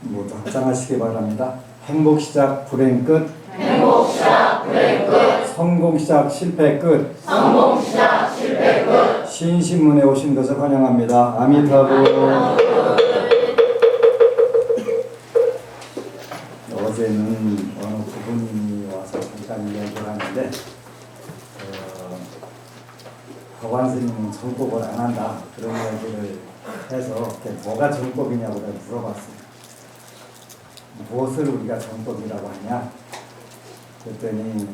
모두 합장하시기 바랍니다. 행복 시작 불행 끝. 행복 시작 불행 끝. 성공 시작 실패 끝. 성공 시작 실패 끝. 신신문에 오신 것을 환영합니다. 아미타불. 어제는 어느 부부님이 와서 잠깐 이야기를 하는데 법안 스님은 정법을 안 한다 그런 이야기를 해서 뭐가 정법이냐고 물어봤어요. 무엇을 우리가 정법이라고 하냐? 그랬더니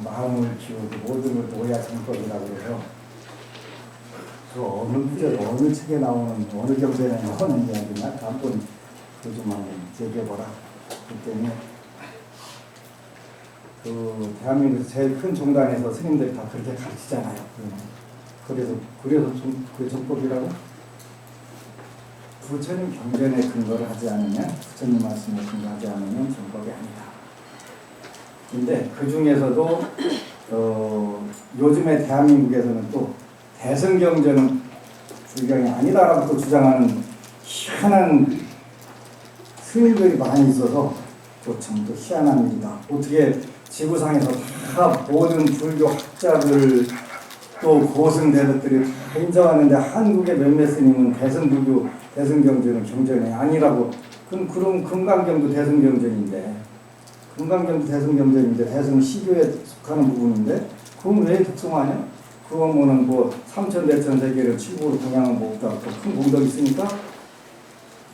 마음을 키우고 모든 걸 놓아야 정법이라고 해서 그 어느 구절 어느 책에 나오는 어느 경전에 나오는 이야기나 한번 좀 한번 얘기해보라. 그랬더니 그 대한민국에서 제일 큰 종단에서 스님들이 다 그렇게 가르치잖아요. 그래서 좀 그게 정법이라고? 부처님 경전에 근거를 하지 않으면, 부처님 말씀에 근거하지 않으면 정법이 아니다. 근데 그 중에서도 요즘에 대한민국에서는 또 대승경전은 불경이 아니다라고 또 주장하는 희한한 스님들이 많이 있어서 또 참 또 희한한 일이다. 어떻게 지구상에서 다 모든 불교 학자들 또 고승대들이 다 인정하는데 한국의 몇몇 스님은 대승불교 대승경전은 경전이 아니라고. 그럼 금강경도 대승경전인데 금강경도 대승경전인데 대승은 시교에 속하는 부분인데 그건 왜 특성하냐? 그건 뭐는 뭐 삼천대천세계를 치고 동양은 뭐다 큰 공덕이 있으니까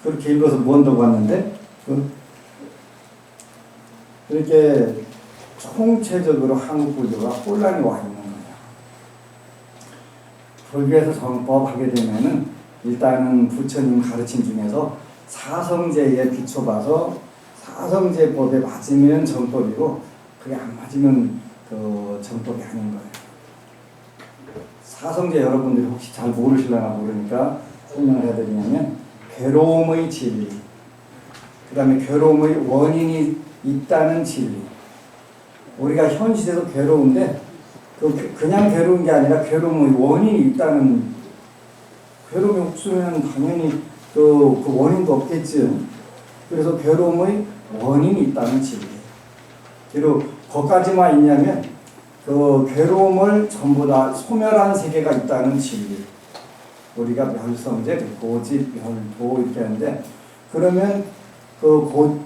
그렇게 읽어서 뭔다고 왔는데 이렇게 총체적으로 한국 불교가 혼란이 와 있는 거예요. 불교에서 정법하게 되면은 일단은 부처님 가르침 중에서 사성제에 비춰봐서 사성제법에 맞으면 정법이고 그게 안 맞으면 그 정법이 아닌 거예요. 사성제 여러분들이 혹시 잘 모르실려나 모르니까 설명을 해드리냐면 괴로움의 진리, 그 다음에 괴로움의 원인이 있다는 진리. 우리가 현 시대도 괴로운데 그냥 괴로운 게 아니라 괴로움의 원인이 있다는. 괴로움이 없으면 당연히 그 원인도 없겠지. 그래서 괴로움의 원인이 있다는 진리. 그리고 거기까지만 있냐면 그 괴로움을 전부 다 소멸한 세계가 있다는 진리. 우리가 멸성제, 고집, 멸도 이렇게 하는데 그러면 그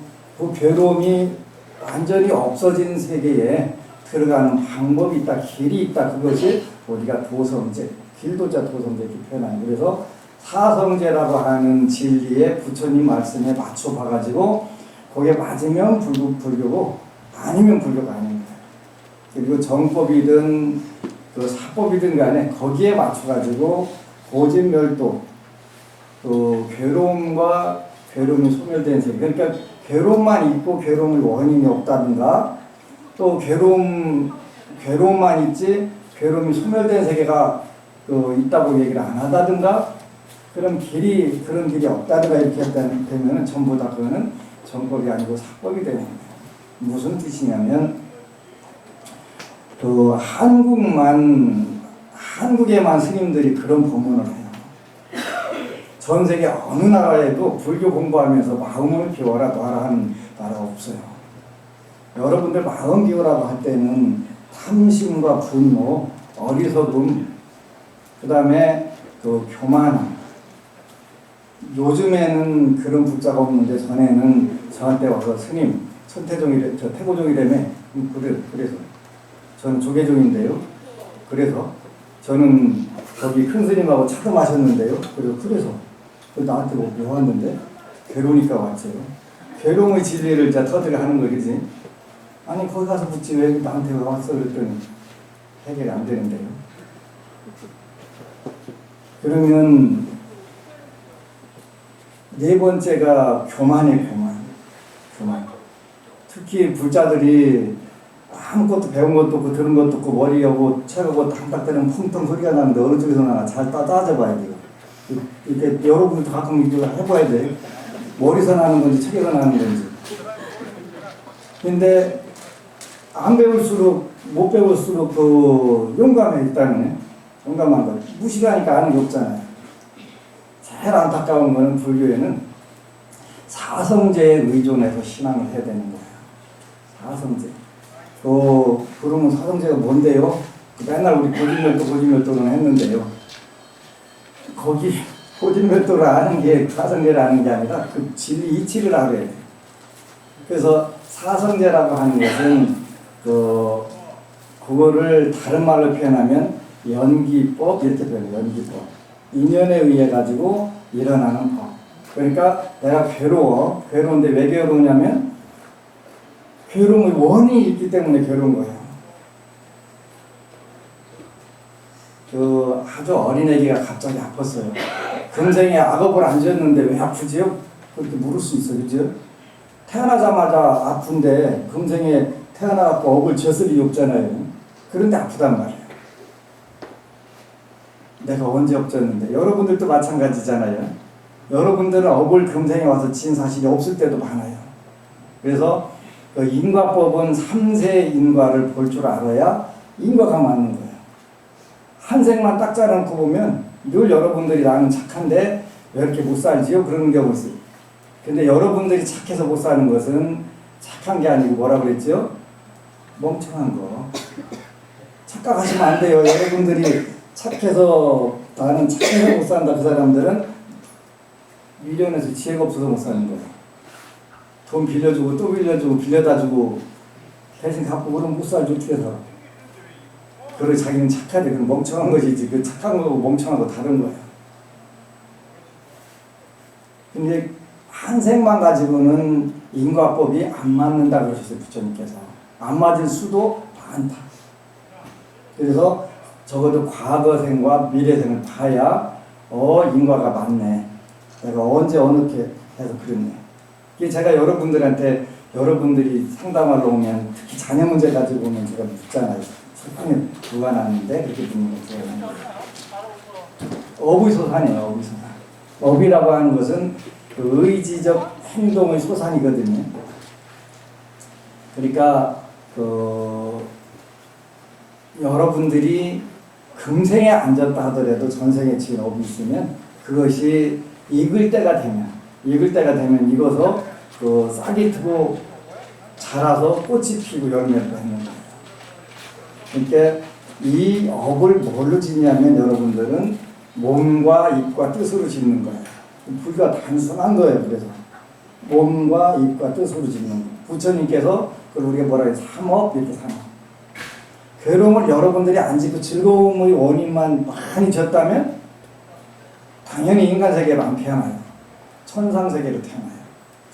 괴로움이 완전히 없어진 세계에 들어가는 방법이 있다, 길이 있다. 그것이 우리가 도성제, 길도자 도성제 이렇게 표현하는. 그래서 사성제라고 하는 진리에 부처님 말씀에 맞춰 봐가지고 거기에 맞으면 불교고 아니면 불교가 아닙니다. 그리고 정법이든 그 사법이든 간에 거기에 맞춰가지고 고집멸도, 그 괴로움과 괴로움이 소멸된 세계. 그러니까 괴로움만 있고 괴로움의 원인이 없다든가 또 괴로움만 있지 괴로움이 소멸된 세계가 있다고 얘기를 안 하다든가 그런 길이 없다든가 이렇게 되면은 전부 다 그거는 정법이 아니고 사법이 되는 거예요. 무슨 뜻이냐면 한국에만 스님들이 그런 법문을 해요. 전 세계 어느 나라에도 불교 공부하면서 마음을 비워라 놔라 하는 나라가 없어요. 여러분들 마음 비우라고 할 때는 탐심과 분노, 어리석음, 그 다음에 교만함. 요즘에는 그런 붙자가 없는데 전에는 저한테 와서 스님, 천태종이래, 저 태고종이라며. 그래서 저는 조계종인데요. 그래서 저는 거기 큰 스님하고 차도 마셨는데요. 그래서 나한테 왜 왔는데? 괴로우니까 왔어요. 괴로움의 진리를 터득을 하는 거지. 아니 거기 가서 묻지 왜 나한테 왜 왔어? 그랬더니 해결이 안 되는데요. 그러면 네 번째가 교만이에요. 교만. 특히 불자들이 아무것도 배운 것도 없고 들은 것도 없고 머리 여고 책하고 딱딱대는 펑펑 소리가 나는데 어느 쪽에서 나나 잘 따져봐야 돼요. 이렇게 여러분도 가끔 이거 해봐야 돼. 머리에서 나는 건지 책에서 나는 건지. 근데 안 배울수록 못 배울수록 용감해. 일단은 용감한 거 무시하니까 아는 게 없잖아요. 제일 안타까운 거는 불교에는 사성제에 의존해서 신앙을 해야 되는 거예요. 사성제. 그러면 사성제가 뭔데요? 맨날 우리 고진멸도는 했는데요. 거기 고진멸도를 아는 게 사성제를 아는 게 아니라 그 진리 이치를 알아야 돼요. 그래서 사성제라고 하는 것은 그거를 다른 말로 표현하면 연기법 이렇게 표현해요. 연기법. 인연에 의해 가지고 일어나는 법. 그러니까 내가 괴로운데 왜 괴로우냐면 괴로움의 원인이 있기 때문에 괴로운 거예요. 아주 어린 애기가 갑자기 아팠어요. 금생에 악업을 안 지었는데 왜 아프지요? 그렇게 물을 수 있어, 그죠? 태어나자마자 아픈데 금생에 태어나갖고 업을 지었을 일이 없잖아요. 그런데 아프단 말이에요. 내가 언제 업 지었는데 여러분들도 마찬가지잖아요. 여러분들은 업을 금생에 와서 지은 사실이 없을 때도 많아요. 그래서 그 인과법은 3세 인과를 볼 줄 알아야 인과가 맞는 거예요. 한 생만 딱 잘라놓고 보면 늘 여러분들이 나는 착한데 왜 이렇게 못 살지요? 그러는 경우 있어요. 근데 여러분들이 착해서 못 사는 것은 착한 게 아니고 뭐라 그랬죠? 멍청한 거. 착각하시면 안 돼요. 여러분들이 착해서 나는 착해서 못 산다. 그 사람들은 미련해서 지혜가 없어서 못 사는 거예요. 돈 빌려주고 또 빌려주고 빌려다 주고 대신 갚고 그러면 못 살지 어떻게 살아. 그리고 자기는 착하대. 그럼 멍청한 것이지. 그 착한 거하고 멍청한 거 다른 거예요. 근데 한 생만 가지고는 인과법이 안 맞는다 그러셨어요. 부처님께서. 안 맞을 수도 많다. 그래서 적어도 과거생과 미래생을 봐야 인과가 맞네. 내가 언제 어떻게 해서 그랬네. 이게 제가 여러분들이 상담하러 오면 특히 자녀 문제 가지고 오면 제가 묻잖아요. 세상에 누가 났는데 그렇게 묻는 거죠. 어부소산이에요. 어부소산. 업이라고 하는 것은 그 의지적 행동의 소산이거든요. 그러니까 여러분들이 금생에 앉았다 하더라도 전생에 지은 업이 있으면 그것이 익을 때가 되면 익어서 싹이 트고 자라서 꽃이 피고 열매를 맺는 거예요. 그러니까 이 업을 뭘로 짓냐면 여러분들은 몸과 입과 뜻으로 짓는 거예요. 불교가 단순한 거예요. 그래서 몸과 입과 뜻으로 짓는 거예요. 부처님께서 그걸 우리가 뭐라 해요? 삼업 이렇게 삼업. 괴로움을 여러분들이 안 짓고 즐거움의 원인만 많이 졌다면 당연히 인간 세계로 안 태어나요. 천상 세계로 태어나요.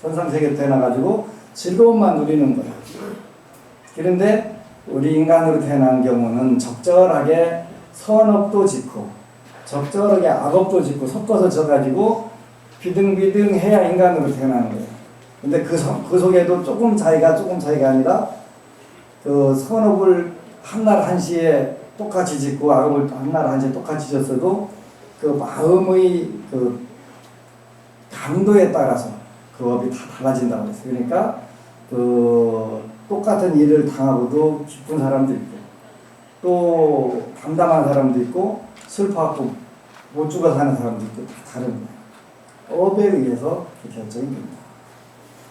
천상 세계로 태어나가지고 즐거움만 누리는 거예요. 그런데 우리 인간으로 태어난 경우는 적절하게 선업도 짓고 적절하게 악업도 짓고 섞어서 져가지고 비등비등 해야 인간으로 태어나는 거예요. 근데 그 속에도 조금 차이가 아니라 그 선업을 한날 한시에 똑같이 짓고 악업을 한날 한시에 똑같이 졌어도 그 마음의 그 강도에 따라서 그 업이 다 달라진다고 그랬어요. 그러니까 그 똑같은 일을 당하고도 기쁜 사람도 있고 또 담담한 사람도 있고 슬퍼하고 못 죽어 사는 사람도 있고 다 다른 거예요. 업에 의해서 결정이 됩니다.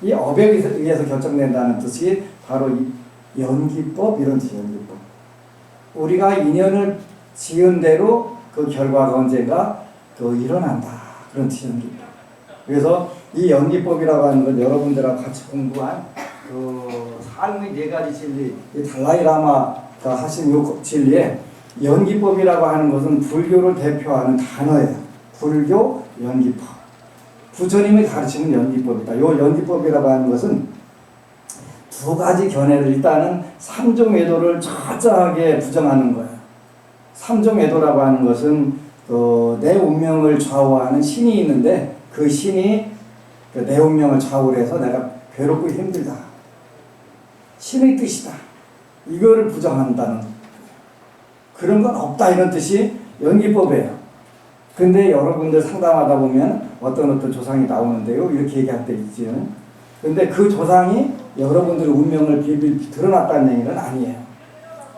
이 업에 의해서 결정된다는 뜻이 바로 이 연기법 이런 뜻이에요. 연기법. 우리가 인연을 지은 대로 그 결과가 언젠가 일어난다. 그런 뜻이 연기법. 그래서 이 연기법이라고 하는 건 여러분들하고 같이 공부한 삶의 4가지 진리, 이 달라이라마가 하신 요 진리에 연기법이라고 하는 것은 불교를 대표하는 단어예요. 불교 연기법. 부처님이 가르치는 연기법이다. 요 연기법이라고 하는 것은 2가지 견해를 일단은 삼종외도를 철저하게 부정하는 거예요. 삼종외도라고 하는 것은 내 운명을 좌우하는 신이 있는데 그 신이 내 운명을 좌우를 해서 내가 괴롭고 힘들다. 신의 뜻이다. 이거를 부정한다는 그런 건 없다 이런 뜻이 연기법이에요. 근데 여러분들 상담하다 보면 어떤 조상이 나오는데요. 이렇게 얘기할 때 있지요. 근데 그 조상이 여러분들의 운명을 비밀 드러났다는 얘기는 아니에요.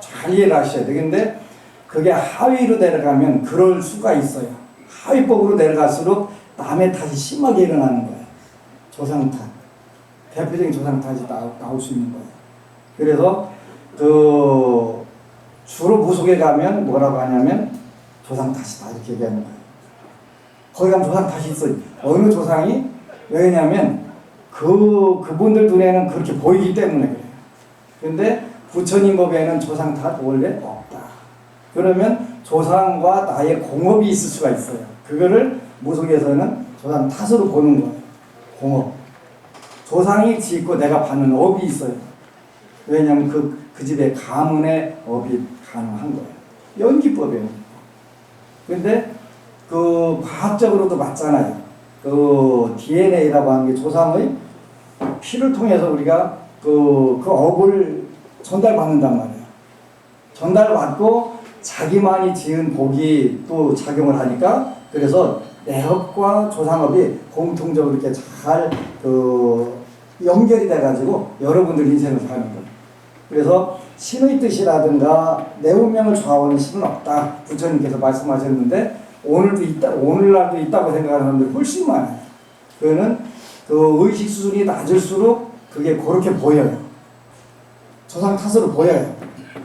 잘 이해를 하셔야 돼요. 근데 그게 하위로 내려가면 그럴 수가 있어요. 하위법으로 내려갈수록 남의 탓이 심하게 일어나는 거예요. 조상 탓. 대표적인 조상 탓이 나올 수 있는 거예요. 그래서 주로 무속에 가면 뭐라고 하냐면 조상 탓이다 이렇게 얘기하는 거예요. 거기 가면 조상 탓이 있어요. 어느 조상이 왜냐면 그분들 눈에는 그렇게 보이기 때문에 그래요. 근데 부처님 법에는 조상 탓 원래 없다. 그러면 조상과 나의 공업이 있을 수가 있어요. 그거를 무속에서는 조상 탓으로 보는 거예요. 공업. 조상이 짓고 내가 받는 업이 있어요. 왜냐하면 그 집에 가문의 업이 가능한 거예요. 연기법이에요. 근데 과학적으로도 맞잖아요. DNA라고 하는 게 조상의 피를 통해서 우리가 그 업을 전달받는단 말이에요. 전달받고 자기만이 지은 복이 또 작용을 하니까 그래서 내 업과 조상업이 공통적으로 이렇게 잘 연결이 돼가지고 여러분들 인생을 사는 거예요. 그래서 신의 뜻이라든가 내 운명을 좌우하는 신은 없다. 부처님께서 말씀하셨는데 오늘날도 있다고 생각하는 사람들이 훨씬 많아요. 그거는 의식 수준이 낮을수록 그게 그렇게 보여요. 조상 탓으로 보여요.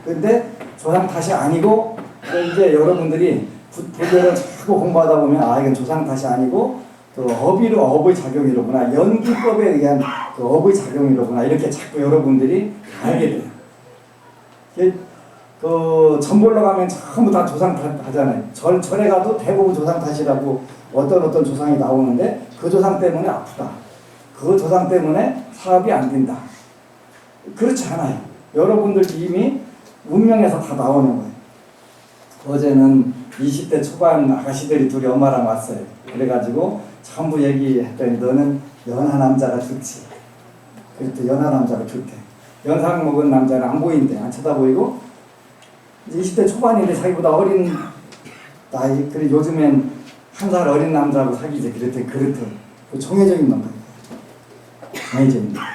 근데 조상 탓이 아니고 이제 여러분들이 불교를 자꾸 공부하다 보면 이건 조상 탓이 아니고 업의 작용이로구나. 연기법에 의한 업의 작용이로구나. 이렇게 자꾸 여러분들이 알게 돼요. 전 보러 가면 전부 다 조상 탓 하잖아요. 절에 가도 대부분 조상 탓이라고 어떤 조상이 나오는데 그 조상 때문에 아프다. 그 조상 때문에 사업이 안 된다. 그렇지 않아요. 여러분들 이미 운명에서 다 나오는 거예요. 어제는 20대 초반 아가씨들이 둘이 엄마랑 왔어요. 그래가지고 전부 얘기했더니 너는 연하 남자가 좋지. 그랬더니 연하 남자가 좋대. 연상 먹은 남자는 안 보인대. 안 쳐다보이고 20대 초반인데 자기보다 어린 나이. 그래 요즘엔 한 살 어린 남자하고 사귀지. 그랬더니 그렇더니 정해져 있는 거예요. 정해져 있는 거예요.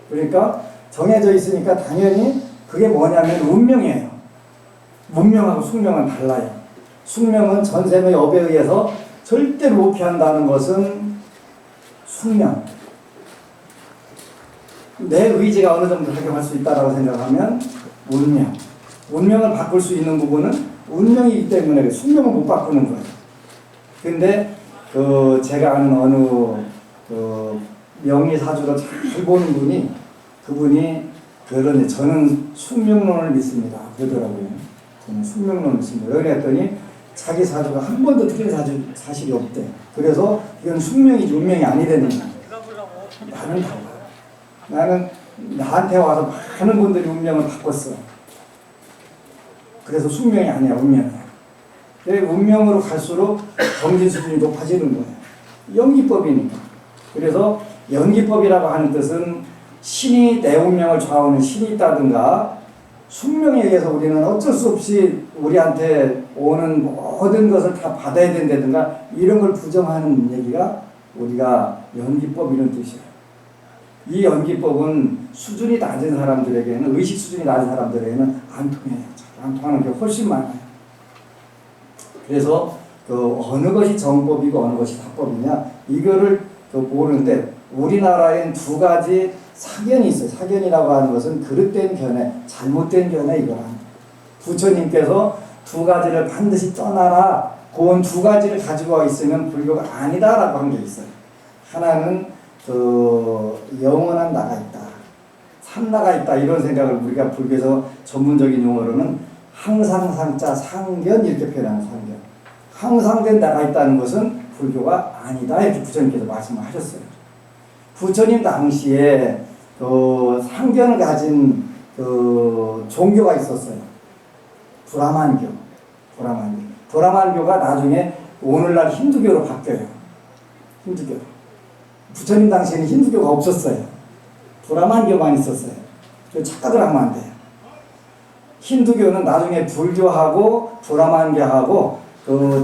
그러니까 정해져 있으니까 당연히 그게 뭐냐면 운명이에요. 문명하고 숙명은 달라요. 숙명은 전생의 업에 의해서 절대로 못 피한다는 것은 숙명. 내 의지가 어느 정도 작용할 수 있다고 생각하면 운명. 운명을 바꿀 수 있는 부분은 운명이기 때문에 숙명은 못 바꾸는 거예요. 근데 제가 아는 어느 명의사주로 잘 보는 분이 그분이 그러네. 저는 숙명론을 믿습니다. 그러더라고요. 저는 숙명론을 믿습니다. 그랬더니 자기 사주가 한 번도 틀린 사실이 없대. 그래서 이건 숙명이지 운명이 아니라는 거야. 나는 달라. 나는 나한테 와서 많은 분들이 운명을 바꿨어. 그래서 숙명이 아니야, 운명이야. 운명으로 갈수록 정신 수준이 높아지는 거예요. 연기법이니까. 그래서 연기법이라고 하는 뜻은 신이 내 운명을 좌우하는 신이 있다든가 숙명에 의해서 우리는 어쩔 수 없이 우리한테 오는 모든 것을 다 받아야 된다든가 이런 걸 부정하는 얘기가 우리가 연기법 이런 뜻이에요. 이 연기법은 수준이 낮은 사람들에게는 의식 수준이 낮은 사람들에게는 안 통해요. 안 통하는 게 훨씬 많아요. 그래서 어느 것이 정법이고 어느 것이 사법이냐 이거를 모르는데 우리나라엔 두 가지 사견이 있어요. 사견이라고 하는 것은 그릇된 견해, 잘못된 견해 이거랍니다. 부처님께서 두 가지를 반드시 떠나라. 그건 두 가지를 가지고 있으면 불교가 아니다라고 한 게 있어요. 하나는 영원한 나가 있다. 삼나가 있다. 이런 생각을 우리가 불교에서 전문적인 용어로는 항상상자 상견 이렇게 표현하는 상견. 항상된 나가 있다는 것은 불교가 아니다. 이렇게 부처님께서 말씀을 하셨어요. 부처님 당시에 상견을 가진 종교가 있었어요. 브라만교. 브라만교가 나중에 오늘날 힌두교로 바뀌어요. 힌두교. 부처님 당시에는 힌두교가 없었어요. 브라만교만 있었어요. 착각을 하면 안 돼요. 힌두교는 나중에 불교하고 브라만교하고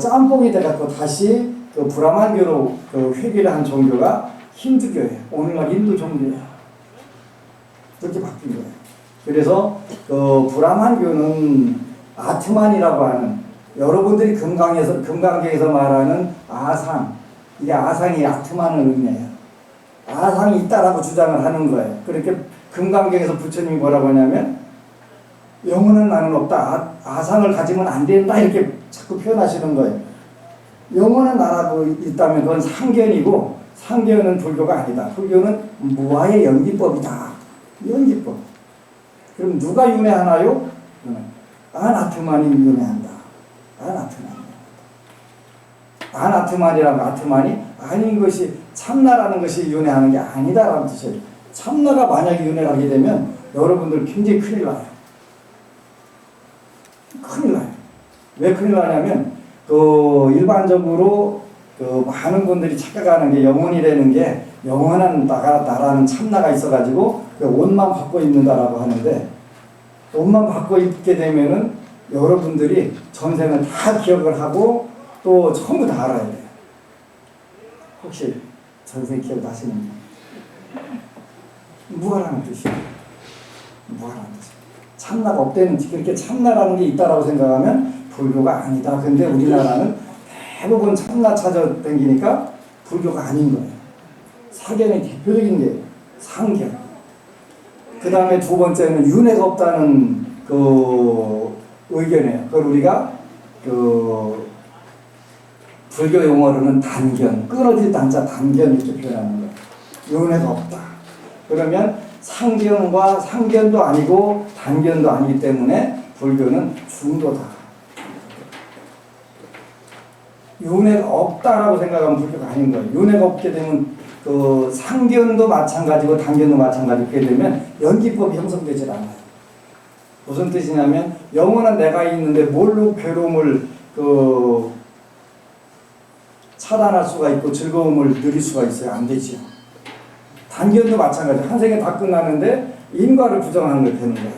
짬뽕이 돼갖고 다시 브라만교로 회귀를 한 종교가 힌두교예요. 오늘날 인도 종교예요. 그렇게 바뀐 거예요. 그래서 브라만교는 아트만이라고 하는 여러분들이 금강경에서 말하는 아상 이게 아상이 아트만을 의미해요. 아상이 있다라고 주장을 하는 거예요. 그렇게 금강경에서 부처님이 뭐라고 하냐면 영혼은 나는 없다. 아상을 가지면 안 된다. 이렇게 자꾸 표현하시는 거예요. 영혼은 나라고 있다면 그건 상견이고 상견은 불교가 아니다. 불교는 무아의 연기법이다. 연기법. 그럼 누가 윤회하나요? 아나트만이 윤회한다. 아나트만이라면 아트만이 아닌 것이 참나라는 것이 윤회하는 게 아니다라는 뜻이에요. 참나가 만약에 윤회를 하게 되면 여러분들 굉장히 큰일 나요. 큰일 나요. 왜 큰일 나냐면 일반적으로 많은 분들이 착각하는 게 영혼이라는 게 영원한 나라는 참나가 있어가지고 옷만 받고 있는다라고 하는데 옷만 받고 있게 되면은 여러분들이 전생을 다 기억을 하고 또 전부 다 알아야 돼요. 혹시 전생 기억 나시는지? 무아라는 뜻이에요. 무아라는 뜻이에요. 참나가 없다는 그렇게 참나라는 게 있다라고 생각하면 불교가 아니다. 근데 우리나라는 대부분 참나 찾아 다니니까 불교가 아닌 거예요. 사견의 대표적인 게 상견. 그 다음에 두 번째는 윤회가 없다는 의견이에요. 그걸 우리가 불교 용어로는 단견, 끊어질 단자 단견 이렇게 표현하는 거예요. 윤회가 없다. 그러면 상견도 아니고 단견도 아니기 때문에 불교는 중도다. 윤회가 없다라고 생각하면 불교가 아닌 거예요. 윤회가 없게 되면 상견도 마찬가지고 단견도 마찬가지게 되면 연기법이 형성되질 않아요. 무슨 뜻이냐면 영원한 내가 있는데 뭘로 괴로움을 차단할 수가 있고 즐거움을 누릴 수가 있어요? 안 되지요. 단견도 마찬가지. 한 생에 다 끝나는데 인과를 부정하는 게 되는 거예요.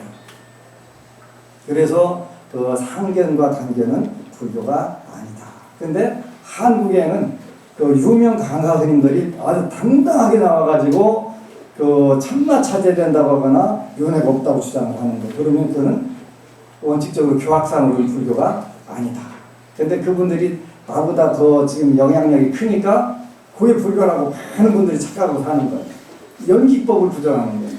그래서 상견과 단견은 불교가 아니다. 근데 한국에는 유명 강사 스님들이 아주 당당하게 나와가지고 참나 찾아야 된다고 하거나 윤회가 없다고 주장을 하는 거예요. 그러면 그거는 원칙적으로 교학상으로는 불교가 아니다. 근데 그분들이 나보다 더 지금 영향력이 크니까 그게 불교라고 많은 분들이 착각하고 사는 거예요. 연기법을 부정하는 거예요.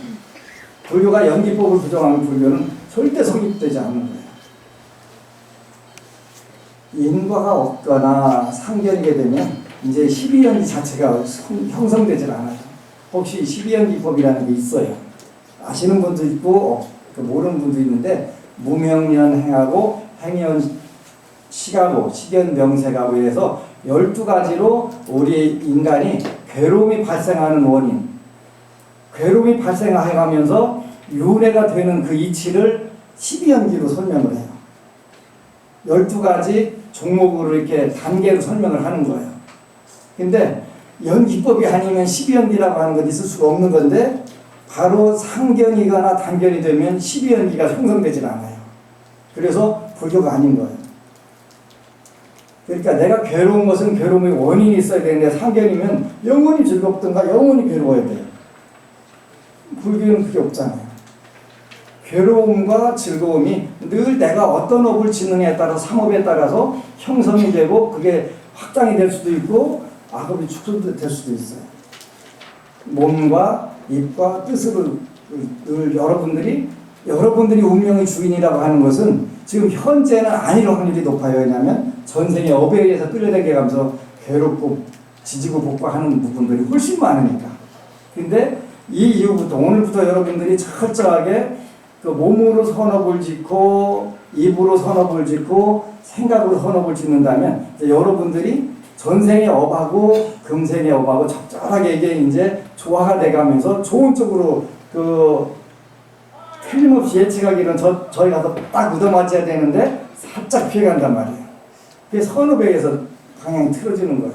불교가 연기법을 부정하는 불교는 절대 성립되지 않는 거예요. 인과가 없거나 상견이게 되면 이제 12연기 자체가 형성되질 않아요. 혹시 12연기법이라는 게 있어요. 아시는 분도 있고 모르는 분도 있는데 무명년 행하고 행연 시가고 시견 명세가고 해서 12가지로 우리 인간이 괴로움이 발생하는 원인, 괴로움이 발생해가면서 윤회가 되는 그 이치를 12연기로 설명을 해요. 12가지 종목으로 이렇게 단계로 설명을 하는 거예요. 근데 연기법이 아니면 12연기라고 하는 건 있을 수가 없는 건데 바로 상견이거나 단견이 되면 12연기가 형성되질 않아요. 그래서 불교가 아닌 거예요. 그러니까 내가 괴로운 것은 괴로움의 원인이 있어야 되는데 상견이면 영원히 즐겁든가 영원히 괴로워야 돼요. 불교는 그게 없잖아요. 괴로움과 즐거움이 늘 내가 어떤 업을 짓느냐에 따라 삼업에 따라서 형성이 되고 그게 확장이 될 수도 있고 악업이 축소될 수도 있어요. 몸과 입과 뜻으로 늘 여러분들이 운명의 주인이라고 하는 것은 지금 현재는 아닐 확률이 높아요. 왜냐하면 전생의 업에 의해서 끌려다니게 가면서 괴롭고 지지고 볶고하는 부분들이 훨씬 많으니까. 근데 이 이후부터 오늘부터 여러분들이 철저하게 몸으로 선업을 짓고 입으로 선업을 짓고 생각으로 선업을 짓는다면 여러분들이 전생의 업하고 금생의 업하고 적절하게 이게 이제 조화가 돼가면서 좋은 쪽으로 틀림없이 예측하기는 저희 가서 딱 얻어맞아야 되는데 살짝 피해간단 말이에요. 그게 선업에 의해서 방향이 틀어지는 거예요.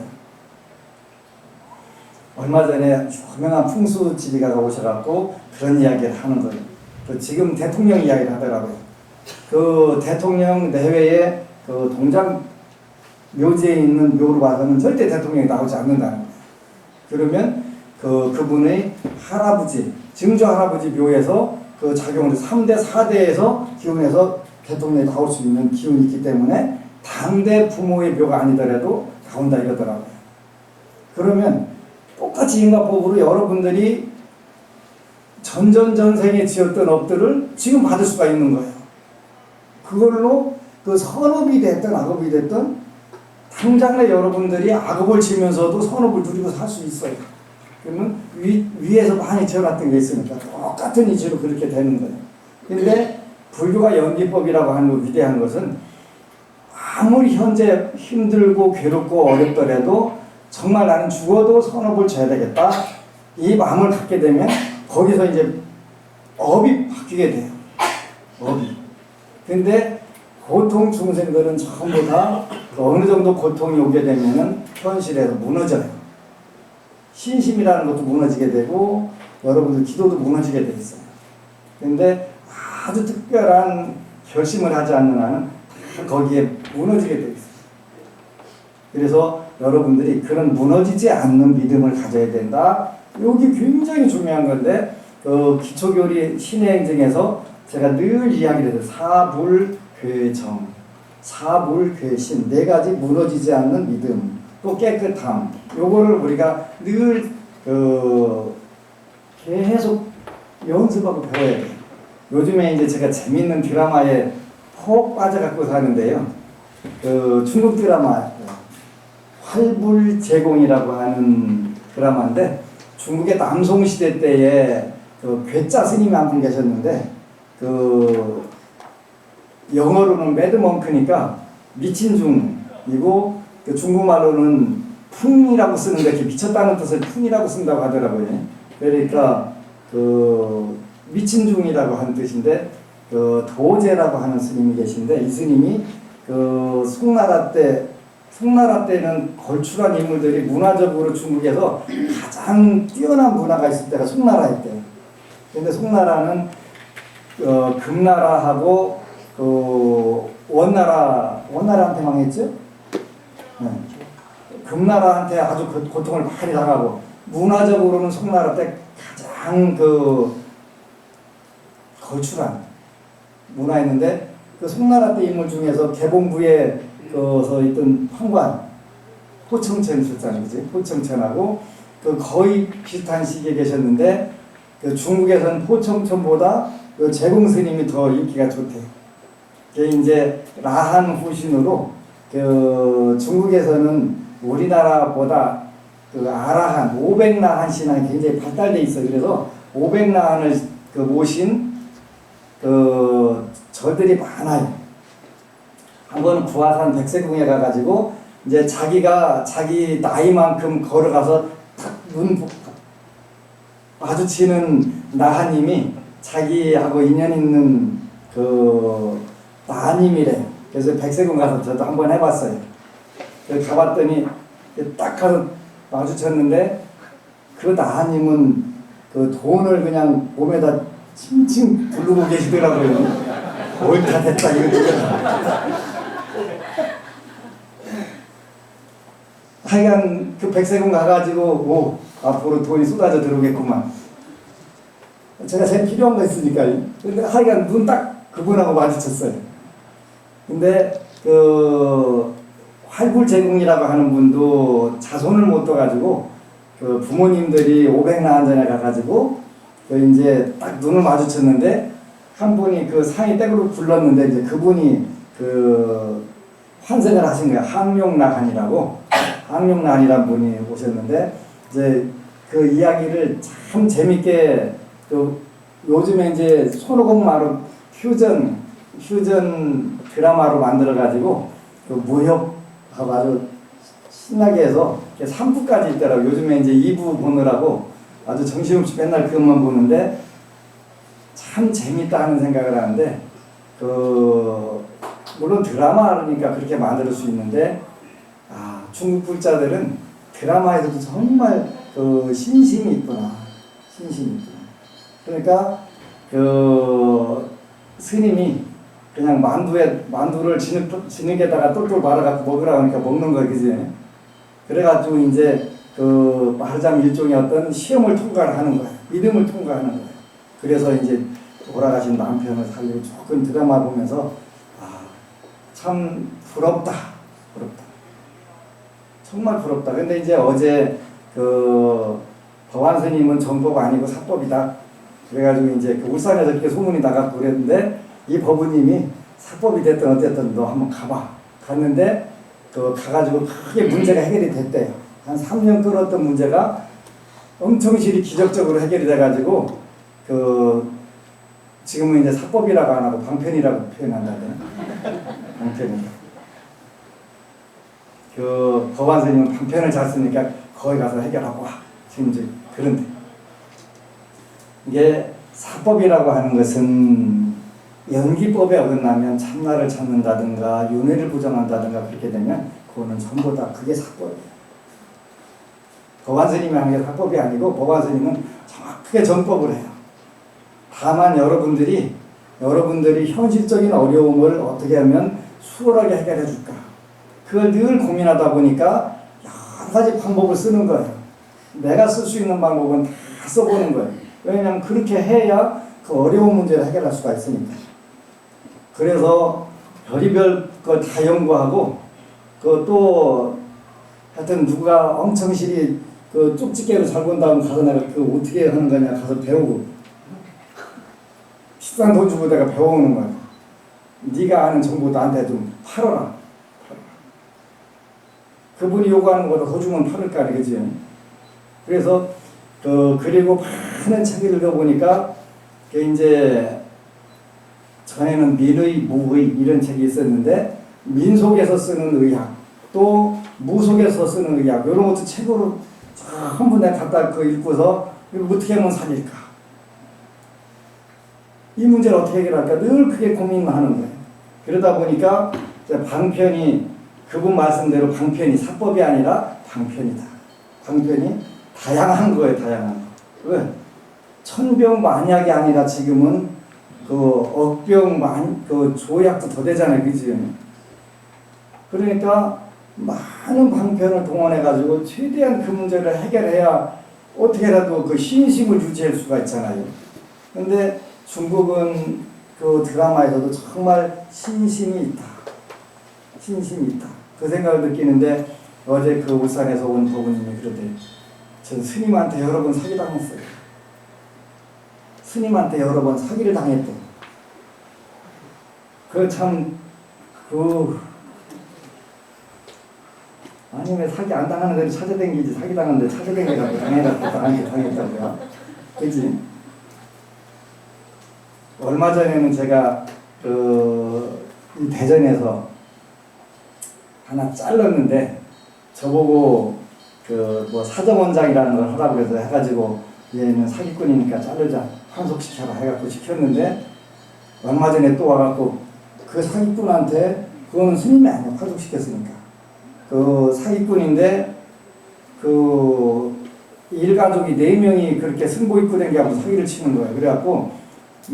얼마 전에 유명한 풍수지리가가 오셔갖고 그런 이야기를 하는 거예요. 지금 대통령 이야기를 하더라고요. 대통령 내외에 동장 묘지에 있는 묘로 봐서는 절대 대통령이 나오지 않는다는 거예요. 그러면 그분의 할아버지, 증조 할아버지 묘에서 작용을 3대, 4대에서 기운에서 대통령이 나올 수 있는 기운이 있기 때문에 당대 부모의 묘가 아니더라도 나온다 이러더라고요. 그러면 똑같이 인과법으로 여러분들이 전전전생에 지었던 업들을 지금 받을 수가 있는 거예요. 그걸로 그 선업이 됐든 악업이 됐든 당장에 여러분들이 악업을 지면서도 선업을 누리고 살 수 있어요. 그러면 위에서 많이 지어놨던 게 있으니까 똑같은 이치로 그렇게 되는 거예요. 근데 불교가 연기법이라고 하는 거 위대한 것은 아무리 현재 힘들고 괴롭고 어렵더라도 정말 나는 죽어도 선업을 져야 되겠다. 이 마음을 갖게 되면 거기서 이제 업이 바뀌게 돼요. 업이. 근데 보통 중생들은 전부 다 어느 정도 고통이 오게 되면은 현실에서 무너져요. 신심이라는 것도 무너지게 되고 여러분들 기도도 무너지게 돼 있어요. 근데 아주 특별한 결심을 하지 않는 한은 다 거기에 무너지게 돼 있어요. 그래서 여러분들이 그런 무너지지 않는 믿음을 가져야 된다. 여기 굉장히 중요한 건데 기초교리 신행 중에서 제가 늘 이야기를 해요. 사불괴정, 사불괴신, 네 가지 무너지지 않는 믿음, 또 깨끗함. 요거를 우리가 늘 계속 연습하고 배워야 돼요. 요즘에 이제 제가 재밌는 드라마에 푹 빠져갖고 사는데요. 중국 드라마 활불제공이라고 하는 드라마인데 중국의 남송시대 때에 괴짜 스님이 한 분 계셨는데 영어로는 매드멍크니까 미친 중이고 중국말로는 풍이라고 쓰는데 이렇게 미쳤다는 뜻을 풍이라고 쓴다고 하더라고요. 그러니까 미친 중이라고 하는 뜻인데 도제라고 하는 스님이 계신데 이 스님이 송나라 때는 걸출한 인물들이 문화적으로 중국에서 가장 뛰어난 문화가 있을 때가 송나라였대요. 근데 송나라는 금나라하고 원나라한테 망했죠. 네. 금나라한테 아주 고통을 많이 당하고 문화적으로는 송나라 때 가장 걸출한 문화였는데 송나라 때 인물 중에서 개봉부에 서 있던 판관 호청천 있었잖아요, 그지? 호청천하고 거의 비슷한 시기에 계셨는데 중국에서는 호청천보다 제공 스님이 더 인기가 좋대요. 그게 이제 라한 후신으로 중국에서는 우리나라보다 아라한 500라한 신앙이 굉장히 발달돼 있어요. 그래서 500라한을 모신 절들이 많아요. 한 번은 구화산 백색궁에 가가지고 이제 자기 나이만큼 걸어가서 딱 눈 마주치는 나하님이 자기하고 인연 있는 나하님이래. 그래서 백색궁 가서 저도 한번 해봤어요. 그래서 가봤더니 딱 가서 마주쳤는데 그 나하님은 돈을 그냥 몸에다 칭칭 부르고 계시더라고요. 옳다 됐다 이거 하여간 백색궁 가가지고 앞으로 돈이 쏟아져 들어오겠구만. 제가 제일 필요한 거 있으니까. 근데 하여간 눈 딱 그분하고 마주쳤어요. 근데 활불제공이라고 하는 분도 자손을 못 둬가지고 부모님들이 500나 전에 가가지고 이제 딱 눈을 마주쳤는데 한 분이 상이 댁으로 불렀는데 이제 그분이 환생을 하신 거예요. 항룡나한이라고. 항룡나한이라는 분이 오셨는데 이제 그 이야기를 참 재밌게 요즘에 이제 손오공마루 퓨전 드라마로 만들어 가지고 무협하고 아주 신나게 해서 3부까지 있더라고. 요즘에 이제 2부 보느라고 아주 정신없이 맨날 그것만 보는데 참 재밌다 하는 생각을 하는데 물론 드라마니까 그렇게 만들 수 있는데 중국 불자들은 드라마에서도 정말 신심이 있구나. 신심이 있구나. 그러니까 스님이 그냥 만두를 진흙에다가 똘똘 말아갖고 먹으라고 하니까 먹는 거야, 그지? 그래가지고 이제 말하자면 일종의 어떤 시험을 통과를 하는 거야. 믿음을 통과하는 거야. 그래서 이제 돌아가신 남편을 살리고 조금 드라마 보면서 참 부럽다. 정말 부럽다. 근데 이제 어제 그 법안 스님은 정법 아니고 사법이다. 그래가지고 이제 그 울산에서 그렇게 소문이 나갔고 그랬는데 이 법우님이 사법이 됐든 어쨌든 너 한번 가봐. 갔는데 그 가가지고 크게 문제가 해결이 됐대요. 한 3년 끌었던 문제가 엄청 실이 기적적으로 해결이 돼가지고 그 지금은 이제 사법이라고 안 하고 방편이라고 표현한다네. 방편이. 그 법안 스님은 방편을 잘 쓰니까 거기 가서 해결하고 와. 지금 이제 그런데 이게 사법이라고 하는 것은 연기법에 어긋나면 참나를 찾는다든가 윤회를 부정한다든가 그렇게 되면 그거는 전부 다 그게 사법이에요. 법안 스님이 하는 게 사법이 아니고 법안 스님은 정확하게 정법을 해요. 다만 여러분들이 현실적인 어려움을 어떻게 하면 수월하게 해결해 줄까. 그걸 늘 고민하다 보니까 여러 가지 방법을 쓰는 거예요. 내가 쓸 수 있는 방법은 다 써보는 거예요. 왜냐하면 그렇게 해야 그 어려운 문제를 해결할 수가 있으니까. 그래서 별의별 걸 다 연구하고 그 또 하여튼 누가 엄청 실이 그 쪽집게로 잘 본다면 가서 내가 그 어떻게 하는 거냐 가서 배우고 비싼 돈 주고 내가 배워오는 거야. 네가 아는 정보 나한테 좀 팔아라. 그분이 요구하는 것보다 더 주면 팔을 거 아니야, 그지? 그래서 그리고 많은 책을 읽어보니까 그 이제 전에는 민의, 무의 이런 책이 있었는데 민 속에서 쓰는 의학 또 무 속에서 쓰는 의학 이런 것도 책으로 전부 내가 갖다 읽고서 이거 어떻게 하면 살릴까? 이 문제를 어떻게 해결할까? 늘 그게 고민만 하는 거예요. 그러다 보니까 방편이 그분 말씀대로 방편이 사법이 아니라 방편이다. 방편이 다양한 거예요, 다양한 거. 왜? 천병만약이 아니라 지금은 그 억병 그 조약도 더 되잖아요, 그지? 그러니까 많은 방편을 동원해가지고 최대한 그 문제를 해결해야 어떻게라도 그 신심을 유지할 수가 있잖아요. 근데 중국은 그 드라마에서도 정말 신심이 있다. 신심이 있다. 그 생각을 느끼는데 어제 그 울산에서 온 법우님이 그러대. 전 스님한테 여러 번 사기당했어요. 스님한테 여러 번 사기를 당했대. 아니 왜 사기 안 당하는 데를 찾아댕기지 사기 당하는데 찾아댕기라고 당해갖고 당했다고요. 그치? 얼마 전에는 제가 이 대전에서 하나 잘랐는데 저보고 뭐 사정원장이라는 걸 하라고 해서 해가지고 얘는 사기꾼이니까 자르자 환속시켜라 해갖고 시켰는데 얼마 전에 또 와갖고 그 사기꾼한테 그거는 스님이 아니야 환속시켰으니까 그 사기꾼인데 그 일가족이 4명이 그렇게 승보 입고 댕겨가지고 사기를 치는 거예요. 그래갖고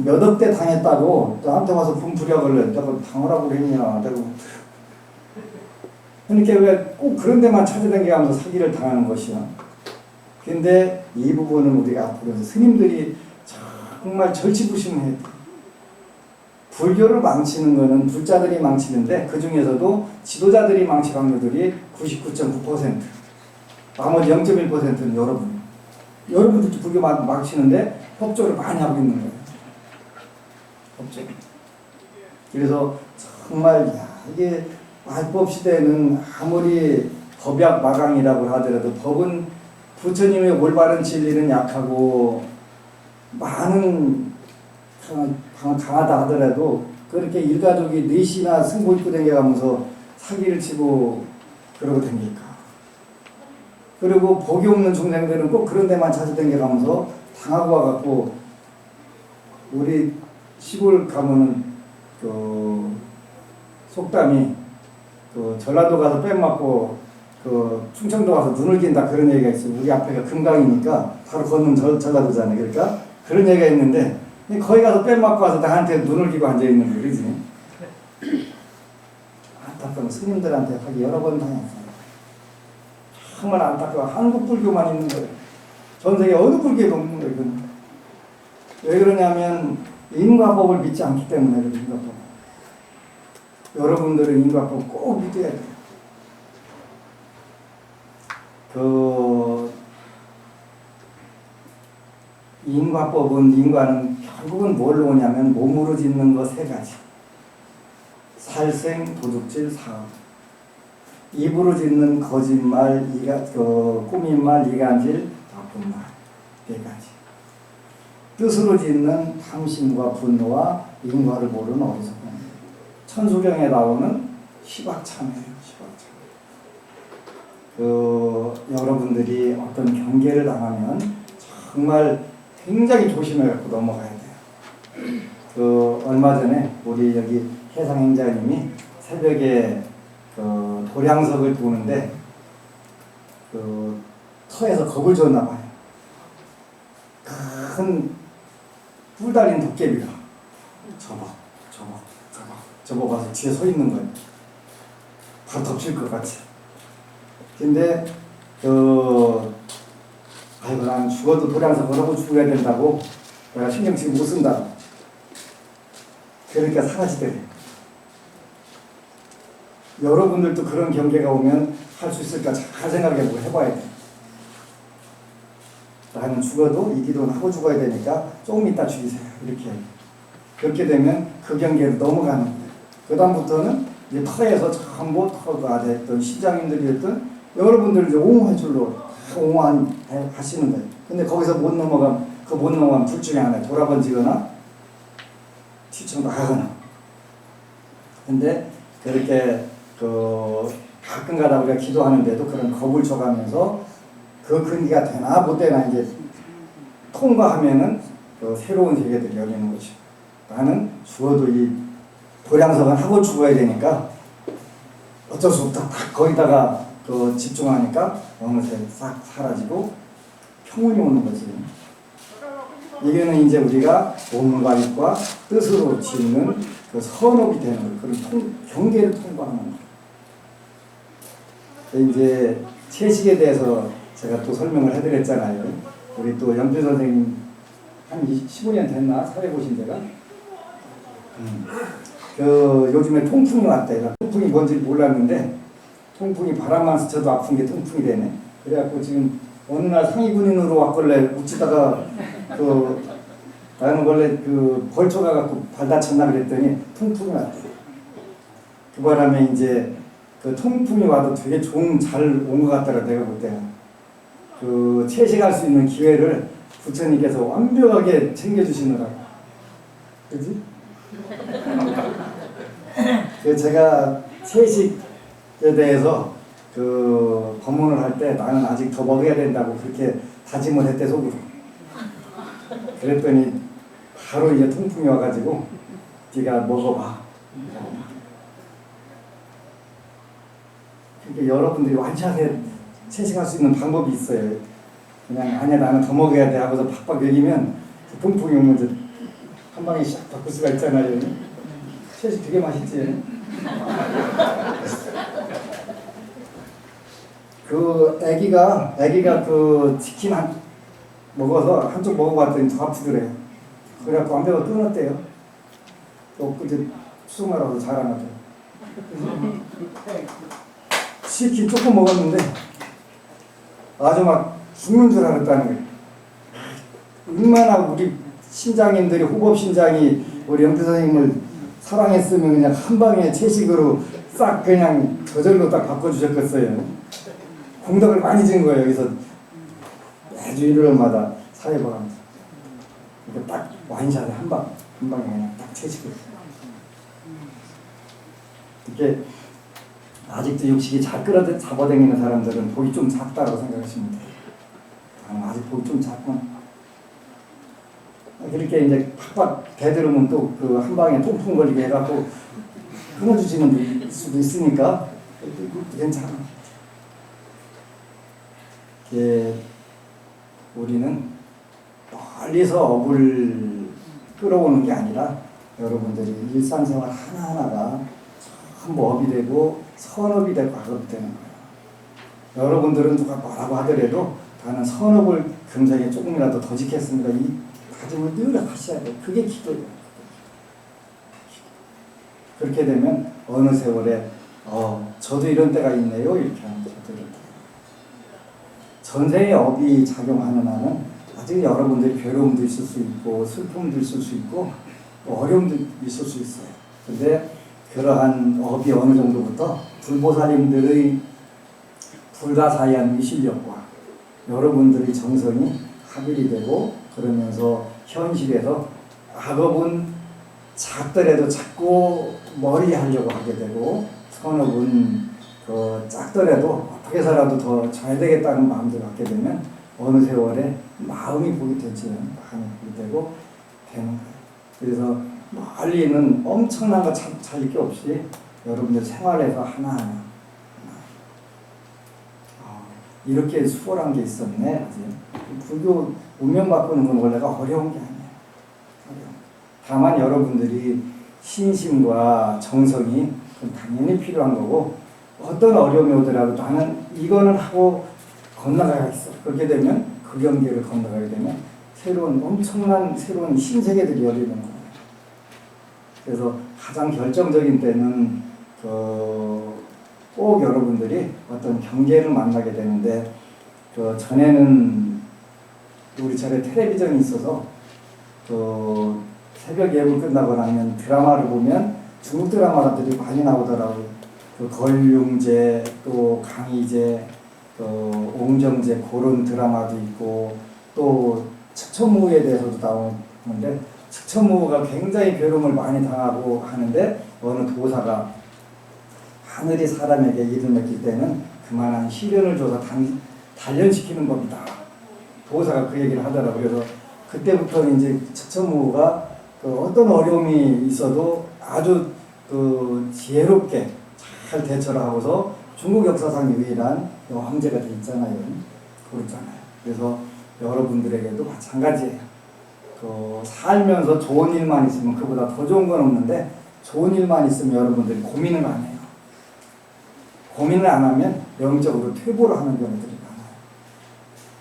몇 억대 당했다고 나한테 와서 분부력을 내가 당하라고 그랬냐 내가 그러니까 왜 꼭 그런 데만 찾아다니면서 사기를 당하는 것이야. 근데 이 부분은 우리가 앞으로 스님들이 정말 절치부심해야 돼. 불교를 망치는 거는 불자들이 망치는데 그 중에서도 지도자들이 망칠 확률들이 99.9%. 나머지 0.1%는 여러분. 여러분들도 불교 망치는데 협조를 많이 하고 있는 거예요. 협조. 그래서 정말 이게 말법 시대에는 아무리 법약 마강이라고 하더라도 법은 부처님의 올바른 진리는 약하고 많은 강하다 하더라도 그렇게 일가족이 넷이나 승보 입고 다녀가면서 사기를 치고 그러고 다니까. 그리고 복이 없는 중생들은 꼭 그런 데만 찾아다녀가면서 당하고 와갖고 우리 시골 가면은 그 속담이 그 전라도 가서 뺨 맞고 그 충청도 가서 눈을 낀다 그런 얘기가 있어요. 우리 앞에가 금강이니까 바로 건너면 전라도잖아요. 그러니까 그런 얘기가 있는데 거기 가서 뺨 맞고 와서 나한테 눈을 끼고 앉아있는 거예요. 그러지? 안타까운 스님들한테 하기 여러 번 당했어요. 정말 안타까워. 한국 불교만 있는 거예요. 전 세계 어느 불교에도 없는 거예요. 이건. 왜 그러냐면 인과법을 믿지 않기 때문에 그래요. 인과법. 여러분들은 인과법 꼭 믿어야 돼요. 인과법은 인과는 결국은 뭘로 오냐면 몸으로 짓는 거 세 가지. 살생, 도둑질, 사업. 입으로 짓는 거짓말, 꾸민말, 이간질, 나쁜 말. 네 가지. 뜻으로 짓는 탐심과 분노와 인과를 모르는 어리석은 천수경에 나오는 시박참이에요. 여러분들이 어떤 경계를 당하면 정말 굉장히 조심해 갖고 넘어가야 돼요. 얼마 전에 우리 여기 해상행자님이 새벽에 도량석을 보는데 터에서 겁을 줬나 봐요. 큰 뿔 달린 도깨비가 저거 가서 뒤에 서 있는 거예요. 바로 덮칠 것 같이. 근데 아이고 난 죽어도 도량석을 하고 죽어야 된다고 내가 신경쓰기 못 쓴다. 그러니까 사라지더래. 여러분들도 그런 경계가 오면 할 수 있을까 잘 생각해보고 해봐야 돼. 나는 죽어도 이 기도는 하고 죽어야 되니까 조금 이따 죽이세요. 이렇게. 그렇게 되면 그 경계를 넘어가는 거예요. 그 다음부터는 이제 터에서 전부 터가 됐든 시장님들이 됐든 여러분들 이제 옹호할 줄로 옹호하시는 거예요. 근데 거기서 못 넘어가면 둘 중에 하나 돌아번지거나 뒤쳐 나가거나. 근데 그렇게 가끔 가다 우리가 기도하는데도 그런 겁을 줘가면서 그 근기가 되나 못 되나 이제 통과하면은 새로운 세계들이 열리는 거죠. 나는 죽어도 이 도량석은 하고 죽어야 되니까 어쩔 수 없다. 딱 거기다가 집중하니까 어느새 싹 사라지고 평온이 오는 거지. 이게는 이제 우리가 몸과 입과 뜻으로 짓는 선업이 되는 거예요. 그런 경계를 통과하는 거예요. 이제 채식에 대해서 제가 또 설명을 해드렸잖아요. 우리 또 영필 선생님 한 15년 됐나 살해보신 데가 요즘에 통풍이 왔대요. 통풍이 뭔지 몰랐는데 통풍이 바람만 스쳐도 아픈 게 통풍이 되네. 그래갖고 지금 어느 날 상위군인으로 왔길래 웃지다가 나는 원래 벌초 가갖고 발 다쳤나 그랬더니 통풍이 왔대. 그 바람에 이제 통풍이 와도 되게 잘 온 것 같더라. 내가 볼 때는 채식할 수 있는 기회를 부처님께서 완벽하게 챙겨주시느라고. 그지? 제가 채식에 대해서 법문을 할 때 나는 아직 더 먹어야 된다고 그렇게 다짐을 했대 속으로. 그랬더니 바로 이제 통풍이 와가지고 네가 먹어봐. 그러니까 여러분들이 완전하게 채식할 수 있는 방법이 있어요. 그냥 아니야 나는 더 먹어야 돼 하고서 팍팍 먹이면 통풍이 오면 이제 한 방에 샥 바꿀 수가 있잖아요. 채식 되게 맛있지. 애기가 치킨 먹어서 한쪽 먹어봤더니 더 아프더래요. 그래갖고 완벽하게 끊었대요. 또 그때 수술하러 자라나더라고요. 치킨 조금 먹었는데 아주 막 죽는 줄 알았다는 거예요. 얼마나 우리 신장님들이 호법신장이 우리 영태 선생님을 사랑했으면 그냥 한 방에 채식으로 싹 그냥 저절로 딱 바꿔주셨겠어요. 공덕을 많이 진 거예요. 여기서 매주 일요일마다 사회보면서 딱 와인샷에 한 방에 그냥 딱 채식을. 이렇게 아직도 육식이 잘 잡아당기는 사람들은 복이 좀 작다고 생각하시면 돼요. 아직 복이 좀 작구나. 그렇게 이제 팍팍 대들으면 또 한 방에 통풍 걸리게 해갖고 끊어주시는 수도 있으니까 괜찮아. 우리는 멀리서 업을 끌어오는 게 아니라 여러분들이 일상생활 하나하나가 전부 업이 되고 선업이 되고 악업이 되는 거예요. 여러분들은 누가 뭐라고 하더라도 나는 선업을 굉장히 조금이라도 더 지켰습니다. 이 다짐을 늘 하셔야 돼요. 그게 기도예요. 그렇게 되면 어느 세월에 저도 이런 때가 있네요. 이렇게 하는 것들은 전생의 업이 작용하는 한은 아직 여러분들이 괴로움도 있을 수 있고 슬픔도 있을 수 있고 또 어려움도 있을 수 있어요. 근데 그러한 업이 어느 정도부터 불보살님들의 불가사의한 위실력과 여러분들의 정성이 합일이 되고 그러면서 현실에서 악업은 작더라도 자꾸 머리 하려고 하게 되고 선업은 작더라도 어떻게 살아도 더 잘 되겠다는 마음도 갖게 되면 어느 세월에 마음이 복이 되지는 마음이 복이 되고 되는 거예요. 그래서 멀리는 엄청난 거 찾을 게 없이 여러분들 생활에서 하나하나 이렇게 수월한 게 있었네. 불교 운명 바꾸는 건 원래가 어려운 게 아니에요. 다만 여러분들이 신심과 정성이 당연히 필요한 거고 어떤 어려움이 오더라도 나는 이거는 하고 건너가야겠어. 그렇게 되면 그 경계를 건너가게 되면 엄청난 새로운 신세계들이 열리는 거예요. 그래서 가장 결정적인 때는 꼭 여러분들이 어떤 경계를 만나게 되는데 전에는 우리 절에 텔레비전이 있어서 새벽 예불 끝나고 나면 드라마를 보면 중국 드라마들이 많이 나오더라고요. 걸륭제 또 강희제 옹정제 그런 드라마도 있고 또 측천무에 대해서도 나오는데 측천무가 굉장히 괴로움을 많이 당하고 하는데 어느 도사가 하늘이 사람에게 일을 맡길 때는 그만한 시련을 줘서 단련시키는 법이다. 도사가 그 얘기를 하더라고요. 그래서 그때부터 이제 측천무가 어떤 어려움이 있어도 아주 지혜롭게 잘 대처를 하고서 중국 역사상 유일한 황제가 돼 있잖아요. 그렇잖아요. 그래서 여러분들에게도 마찬가지예요. 살면서 좋은 일만 있으면 그보다 더 좋은 건 없는데 좋은 일만 있으면 여러분들이 고민을 안 해요. 고민을 안 하면 영적으로 퇴보를 하는 경우들이 많아요.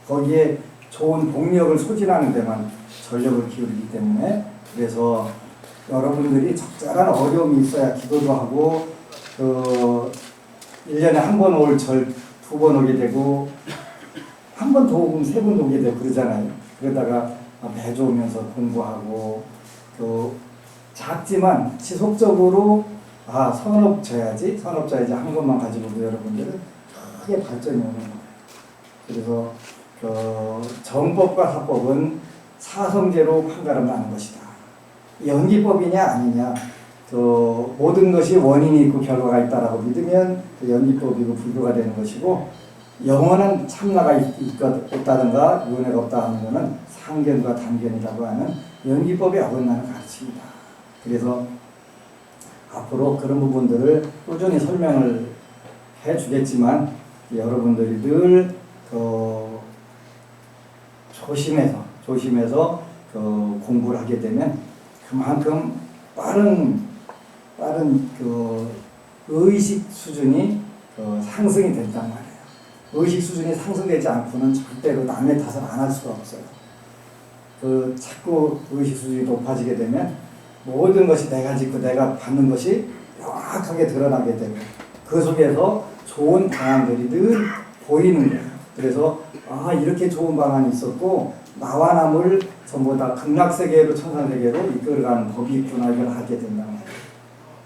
거기에 좋은 복력을 소진하는 데만 전력을 기울이기 때문에 그래서 여러분들이 적절한 어려움이 있어야 기도도 하고 1년에 한 번 올 절 2번 오게 되고 한 번 더 오면 3번 오게 되고 그러잖아요. 그러다가 매주 오면서 공부하고 작지만 지속적으로 선업져야지 한 것만 가지고도 여러분들은 크게 발전이 오는 거예요. 그래서 정법과 사법은 사성제로 판가름하는 것이다. 연기법이냐 아니냐 모든 것이 원인이 있고 결과가 있다라고 믿으면 연기법이고 불교가 되는 것이고 영원한 참나가 있다든가 윤회가 없다 하는 것은 상견과 단견이라고 하는 연기법에 어긋나는 가르침이다. 그래서 앞으로 그런 부분들을 꾸준히 설명을 해주겠지만 여러분들이 늘 조심해서 공부를 하게 되면 그만큼 빠른 의식 수준이 상승이 된단 말이에요. 의식 수준이 상승되지 않고는 절대로 남의 탓을 안 할 수가 없어요. 자꾸 의식 수준이 높아지게 되면 모든 것이 내가 짓고 내가 받는 것이 명확하게 드러나게 되고 그 속에서 좋은 방안들이 늘 보이는 거예요. 그래서 이렇게 좋은 방안이 있었고 나와 남을 전부 다 극락세계로 천상세계로 이끌어가는 법이 있구나 이걸 알게 된단 말이에요.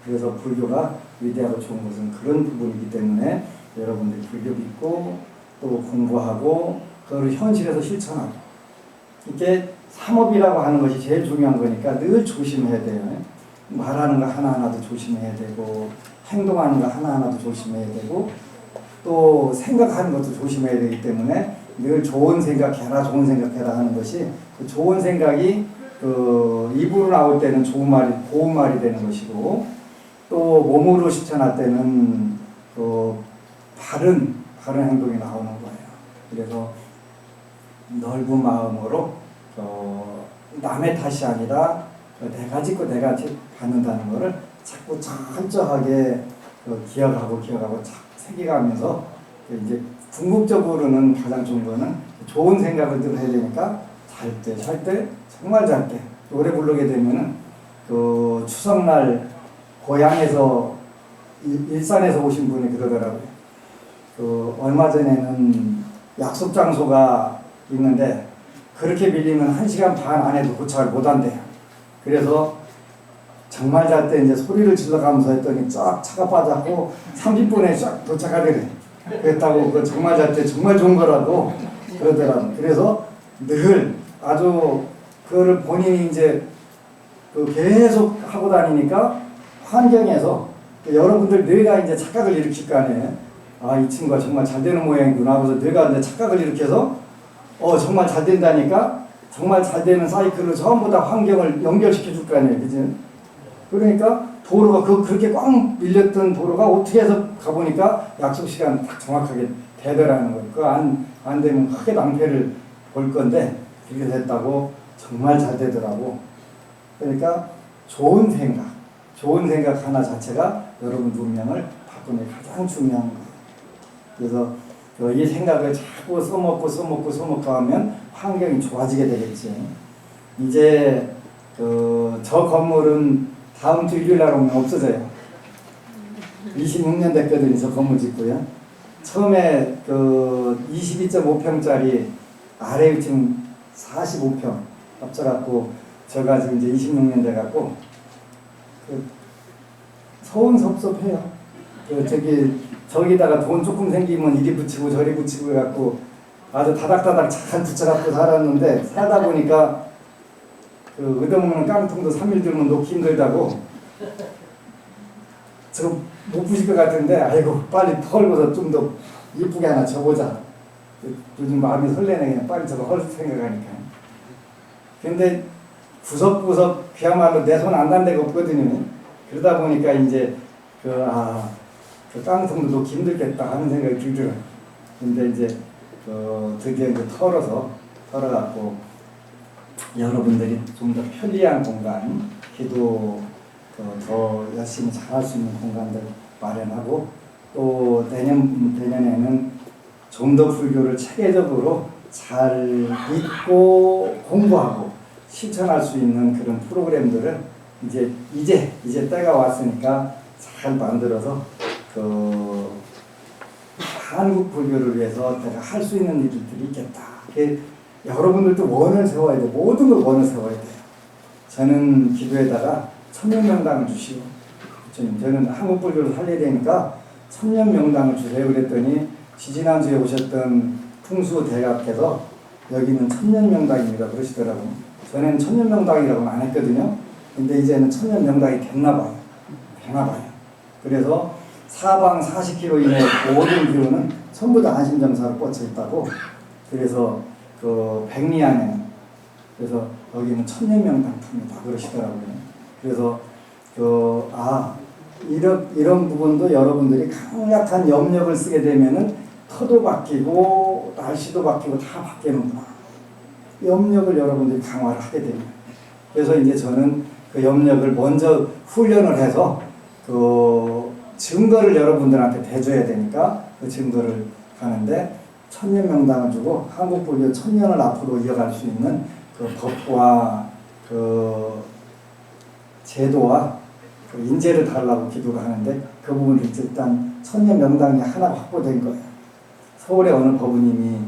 그래서 불교가 위대하고 좋은 것은 그런 부분이기 때문에 여러분들이 불교 믿고 또 공부하고 그걸 현실에서 실천하고 이게 삼업이라고 하는 것이 제일 중요한 거니까 늘 조심해야 돼요. 말하는 거 하나하나도 조심해야 되고 행동하는 거 하나하나도 조심해야 되고 또 생각하는 것도 조심해야 되기 때문에 늘 좋은 생각해라 하는 것이 그 좋은 생각이 입으로 나올 때는 좋은 말이 고운 말이 되는 것이고 또 몸으로 실천할 때는 바른 행동이 나오는 거예요. 그래서 넓은 마음으로 남의 탓이 아니라 내가 짓고 내가 받는다는 것을 자꾸 철저하게 기억하고 새겨가면서 이제 궁극적으로는 가장 좋은 거는 좋은 생각을 늘 해야 되니까 잘 때 정말 잘 때 노래 부르게 되면은 추석날 고향에서 일산에서 오신 분이 그러더라고요. 얼마 전에는 약속 장소가 있는데 그렇게 밀리면 1시간 반 안에도 도착을 못 한대요. 그래서 정말 잘 때 이제 소리를 질러가면서 했더니 쫙 차가 빠졌고 30분에 쫙 도착하더래. 그랬다고 그 정말 잘 때 정말 좋은 거라고 그러더라고. 그래서 늘 아주 그거를 본인이 이제 그 계속 하고 다니니까 환경에서 여러분들 뇌가 이제 착각을 일으킬 거 아니에요. 아, 이 친구가 정말 잘 되는 모양이구나 하고서 뇌가 이제 착각을 일으켜서 정말 잘 된다니까 정말 잘 되는 사이클로 전부 다 환경을 연결시켜 줄 거 아니에요. 그지? 그러니까 도로가 그렇게 꽉 밀렸던 도로가 어떻게 해서 가보니까 약속 시간 딱 정확하게 되더라는 거예요. 그거 안 되면 크게 낭패를 볼 건데 그렇게 됐다고 정말 잘 되더라고. 그러니까 좋은 생각 하나 자체가 여러분 운명을 바꾸는 게 가장 중요한 거예요. 그래서 이 생각을 자꾸 써먹고 하면 환경이 좋아지게 되겠지. 이제 저 건물은 다음 주 일요일 날 오면 없어져요. 26년 됐거든요. 저 건물 짓고요. 처음에 22.5평짜리 아래 위층 45평 합쳐갖고 저가 지금 이제 26년 돼갖고 서운섭섭해요. 저기다가 돈 조금 생기면 이리 붙이고 저리 붙이고 해갖고 아주 다닥다닥 잘 붙여갖고 살았는데 살다 보니까 얻어먹는 깡통도 3일 들면 놓기 힘들다고 저 못 부실 것 같은데 아이고 빨리 털고서 좀 더 이쁘게 하나 줘보자. 요즘 마음이 설레네. 그냥 빨리 저거 헐 생각하니까. 근데 구석구석 그야말로 내 손 안 닿는 데가 없거든요. 그러다 보니까 이제 그 깡통도 놓기 힘들겠다 하는 생각이 들더라고요. 근데 이제 드디어 이제 털어갖고 여러분들이 좀 더 편리한 공간, 기도 더 열심히 잘할 수 있는 공간들 마련하고 또 내년에는 좀 더 불교를 체계적으로 잘 믿고 공부하고 실천할 수 있는 그런 프로그램들을 이제 때가 왔으니까 잘 만들어서 한국 불교를 위해서 내가 할 수 있는 일들이 있겠다. 여러분들도 원을 세워야 돼요. 모든 걸 원을 세워야 돼요. 저는 기도에다가 천년명당을 주시고, 저는 한국 불교를 살려야 되니까 천년명당을 주세요. 그랬더니 지지난주에 오셨던 풍수대각께서 여기는 천년명당입니다 그러시더라고요. 전에는 천년명당이라고는 안 했거든요. 근데 이제는 천년명당이 됐나봐요. 그래서 사방 40km 이내 모든 기후는 전부 다 안심정사로 뻗쳐 있다고. 그래서 백리안에는 그래서 여기는 천년명당품이다 그러시더라고요. 그래서 이런 부분도 여러분들이 강력한 염력을 쓰게 되면은 터도 바뀌고 날씨도 바뀌고 다 바뀌는구나. 염력을 여러분들이 강화를 하게 됩니다. 그래서 이제 저는 그 염력을 먼저 훈련을 해서 증거를 여러분들한테 대줘야 되니까 그 증거를 하는데 천년명당을 주고 한국 불교 천년을 앞으로 이어갈 수 있는 그 법과 그 제도와 그 인재를 달라고 기도를 하는데 그 부분이 일단 천년명당이 하나 확보된 거예요. 서울의 어느 법우님이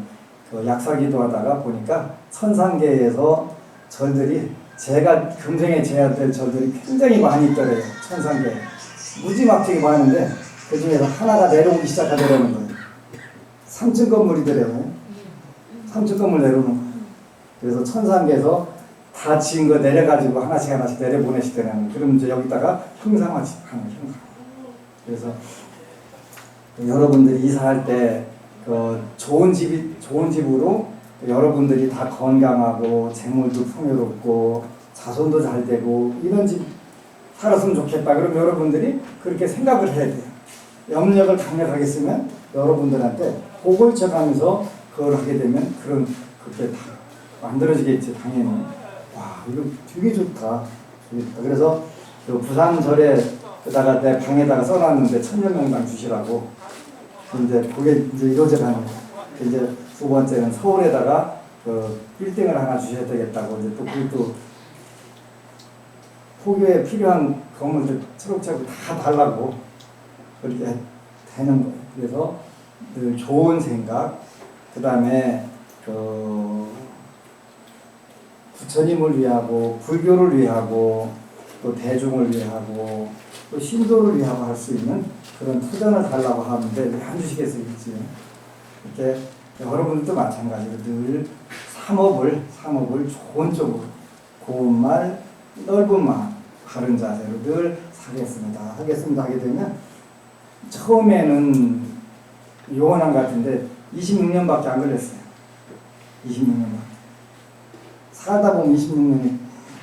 약사기도 하다가 보니까 천상계에서 절들이 제가 금생에 재야 될 절들이 굉장히 많이 있더래요. 천상계에. 무지막지게 많은데 그 중에서 하나가 내려오기 시작하더라는 거예요. 3층 건물이더래요. 3층 건물 내려오는 거예요. 그래서 천상계에서 다 지은 거 내려가지고 하나씩 내려보내시더라는 거예요. 그럼 이제 여기다가 형상화 하는 형상. 그래서 여러분들이 이사할 때 좋은 집으로 여러분들이 다 건강하고 재물도 풍요롭고 자손도 잘 되고 이런 집 살았으면 좋겠다. 그럼 여러분들이 그렇게 생각을 해야 돼요. 염력을 강력하게 쓰면 여러분들한테 복을 쳐가면서 그걸 하게 되면 그렇게 다 만들어지겠지. 당연히. 와, 이거 되게 좋다. 그래서 부산절에다가 내 방에다가 써놨는데 천년명당 주시라고. 근데 그게 이제 이루어져가는 거예요. 이제 두 번째는 서울에다가 빌딩을 하나 주셔야 되겠다고. 이제 또 그것도 포교에 필요한 건물들 차곡차곡 다 달라고 그렇게 되는 거예요. 그래서 늘 좋은 생각, 그 다음에 부처님을 위하고 불교를 위하고 또 대중을 위하고 또 신도를 위하고 할 수 있는 그런 투전을 달라고 하는데 왜 안 주시겠어요? 이렇게 여러분들도 마찬가지로 늘 삼업을 좋은 쪽으로 고운 말 넓은 마음 바른 자세로 늘 하겠습니다 하게 되면 처음에는 요원한 것 같은데 26년밖에 안 걸렸어요. 26년밖에. 살다 보면 26년이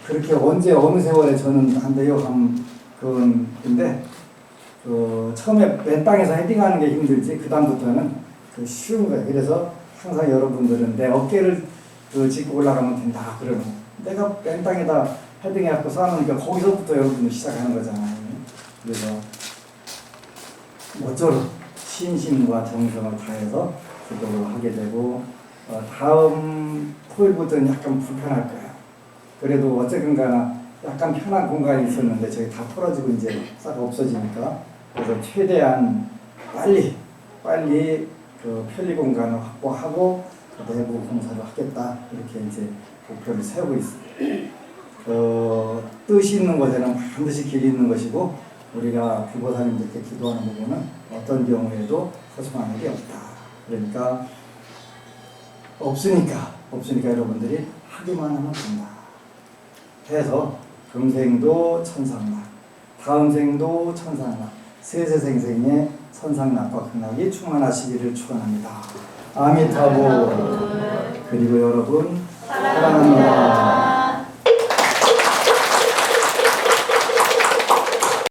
그렇게 언제 어느 세월에 저는 한대요 근데 처음에 맨 땅에서 헤딩하는 게 힘들지 그 다음부터는 쉬운 거예요. 그래서 항상 여러분들은 내 어깨를 짚고 올라가면 된다 그러는 내가 맨 땅에다 헤딩해갖고 쌓아놓으니까 거기서부터 여러분들 시작하는 거잖아요. 그래서 모쪼록 신심과 정성을 다해서 기도를 하게 되고 다음 토요일부터는 약간 불편할 거예요. 그래도 어쨌든 간에 약간 편한 공간이 있었는데 저기 다 털어지고 이제 싹 없어지니까 그래서 최대한 빨리 그 편리 공간을 확보하고 그 내부 공사를 하겠다 이렇게 이제 목표를 세우고 있습니다. 뜻이 있는 곳에는 반드시 길이 있는 것이고 우리가 불보살님들께 기도하는 부분은 어떤 경우에도 허송한 일이 없다. 그러니까 없으니까 여러분들이 하기만 하면 된다. 해서 금생도 천상락, 다음 생도 천상락, 세세생생의 천상락과 극락이 충만하시기를 축원합니다. 아미타보. 그리고 여러분 사랑합니다.